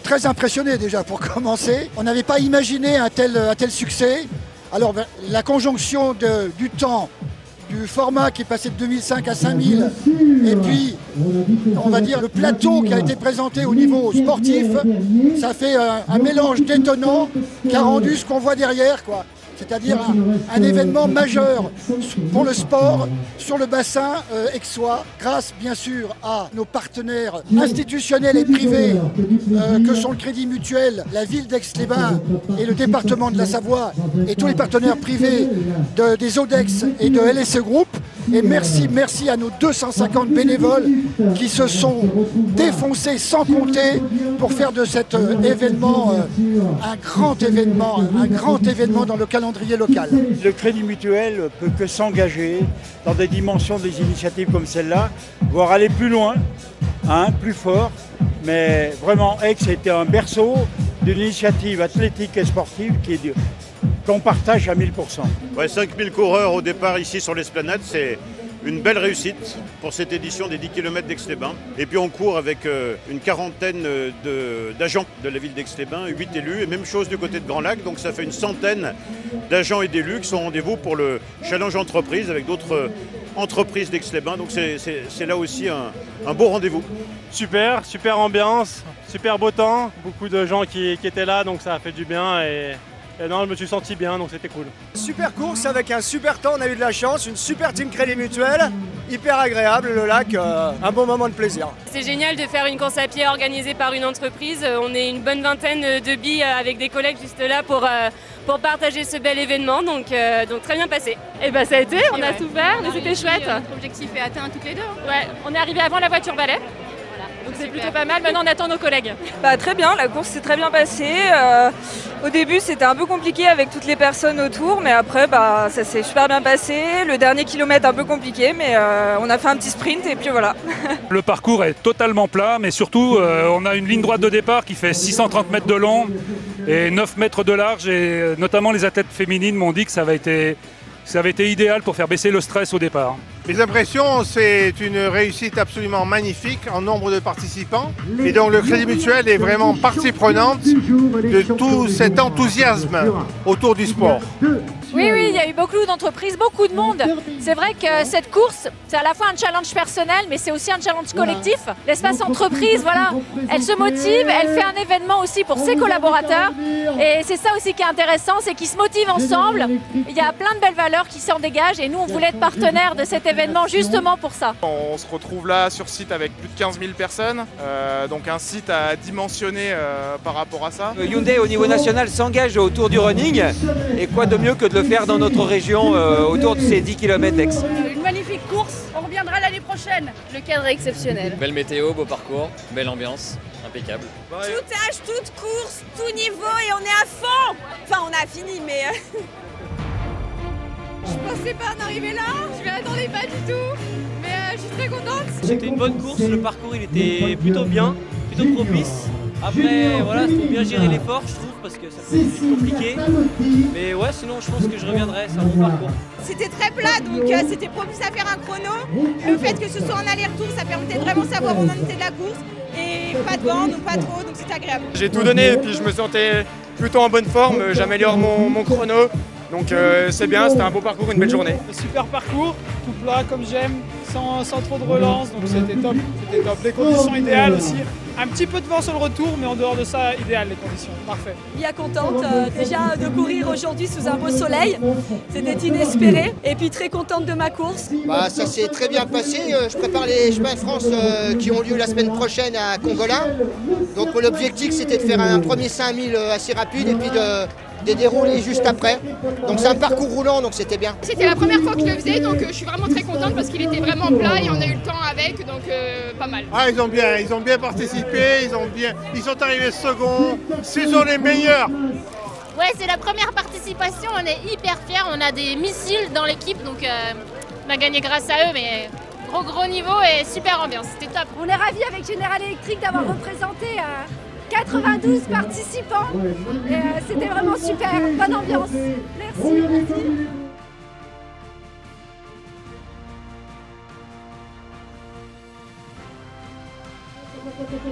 Très impressionné déjà pour commencer. On n'avait pas imaginé un tel succès. Alors la conjonction du temps, du format qui est passé de 2005 à 5000, et puis on va dire le plateau qui a été présenté au niveau sportif, ça fait un mélange détonnant qui a rendu ce qu'on voit derrière, quoi. C'est-à-dire un événement majeur pour le sport sur le bassin aixois, grâce bien sûr à nos partenaires institutionnels et privés que sont le Crédit Mutuel, la ville d'Aix-les-Bains et le département de la Savoie et tous les partenaires privés des ODEX et de LSE Group. Et merci à nos 250 bénévoles qui se sont défoncés sans compter pour faire de cet événement un grand événement dans le calendrier local. Le Crédit Mutuel peut que s'engager dans des dimensions des initiatives comme celle-là, voire aller plus loin, plus fort. Mais vraiment, Aix était un berceau d'une initiative athlétique et sportive qu'on partage à 1000%. Ouais, 5000 coureurs au départ ici sur l'Esplanade, c'est une belle réussite pour cette édition des 10 km d'Aix-les-Bains. Et puis on court avec une quarantaine d'agents de la ville d'Aix-les-Bains, 8 élus, et même chose du côté de Grand Lac, donc ça fait une centaine d'agents et d'élus qui sont au rendez-vous pour le challenge entreprise avec d'autres entreprises d'Aix-les-Bains, donc c'est là aussi un beau rendez-vous. Super ambiance, super beau temps, beaucoup de gens qui étaient là, donc ça a fait du bien et non, je me suis senti bien, donc c'était cool. Super course avec un super temps, on a eu de la chance, une super team Crédit Mutuel, hyper agréable, le lac, un bon moment de plaisir. C'est génial de faire une course à pied organisée par une entreprise. On est une bonne vingtaine de billes avec des collègues juste là pour partager ce bel événement, donc très bien passé. Et bah ça a été, on a souffert, mais c'était chouette. Notre objectif est atteint toutes les deux. Ouais, on est arrivé avant la voiture balai. Donc c'est plutôt pas mal, maintenant on attend nos collègues. Très bien, la course s'est très bien passée. Au début c'était un peu compliqué avec toutes les personnes autour, mais après ça s'est super bien passé. Le dernier kilomètre un peu compliqué, mais on a fait un petit sprint et puis voilà. Le parcours est totalement plat, mais surtout on a une ligne droite de départ qui fait 630 mètres de long et 9 mètres de large, et notamment les athlètes féminines m'ont dit que ça avait été idéal pour faire baisser le stress au départ. Mes impressions, c'est une réussite absolument magnifique en nombre de participants. Et donc le Crédit Mutuel est vraiment partie prenante de tout cet enthousiasme autour du sport. Oui, il y a eu beaucoup d'entreprises, beaucoup de monde. C'est vrai que cette course, c'est à la fois un challenge personnel, mais c'est aussi un challenge collectif. L'espace entreprise, voilà, elle se motive, elle fait un événement aussi pour ses collaborateurs. Et c'est ça aussi qui est intéressant, c'est qu'ils se motivent ensemble. Il y a plein de belles valeurs qui s'en dégagent et nous, on voulait être partenaire de cet événement justement pour ça. On se retrouve là sur site avec plus de 15 000 personnes, donc un site à dimensionner par rapport à ça. Hyundai au niveau national s'engage autour du running, et quoi de mieux que de le faire dans notre région autour de ces 10 km d'Aix. Une magnifique course, on reviendra l'année prochaine. Le cadre est exceptionnel. Belle météo, beau parcours, belle ambiance, impeccable. Tout âge, toute course, tout niveau et on est à fond. Enfin on a fini mais... Je pensais pas en arriver là, je m'y attendais pas du tout, mais je suis très contente. C'était une bonne course, le parcours il était plutôt bien, plutôt propice. Après voilà, il faut bien gérer l'effort je trouve parce que ça peut être compliqué. Mais ouais, sinon je pense que je reviendrai, c'est un bon parcours. C'était très plat donc c'était propice à faire un chrono. Le fait que ce soit en aller-retour, ça permettait de vraiment savoir où on en était de la course. Et pas de vent, donc pas trop, donc c'était agréable. J'ai tout donné et puis je me sentais plutôt en bonne forme, j'améliore mon chrono. Donc c'est bien, c'était un beau parcours, une belle journée. Super parcours, tout plat comme j'aime, sans trop de relance, donc c'était top. Les conditions idéales aussi. Un petit peu de vent sur le retour, mais en dehors de ça, idéal les conditions, parfait. Bien contente déjà de courir aujourd'hui sous un beau soleil, c'était inespéré. Et puis très contente de ma course. Ça s'est très bien passé, je prépare les chemins de France qui ont lieu la semaine prochaine à Congola. Donc l'objectif c'était de faire un premier 5000 assez rapide et puis de dérouler juste après. Donc c'est un parcours roulant, donc c'était bien. C'était la première fois que je le faisais, donc je suis vraiment très contente parce qu'il était vraiment plat et on a eu le temps avec, donc pas mal. Ils ont bien participé, ils sont arrivés second, ce sont les meilleurs. Ouais, c'est la première participation, on est hyper fiers, on a des missiles dans l'équipe, donc on a gagné grâce à eux, mais gros niveau et super ambiance, c'était top. On est ravis avec General Electric d'avoir représenté 92 participants. C'était vraiment super, bonne ambiance. Merci. Bravo.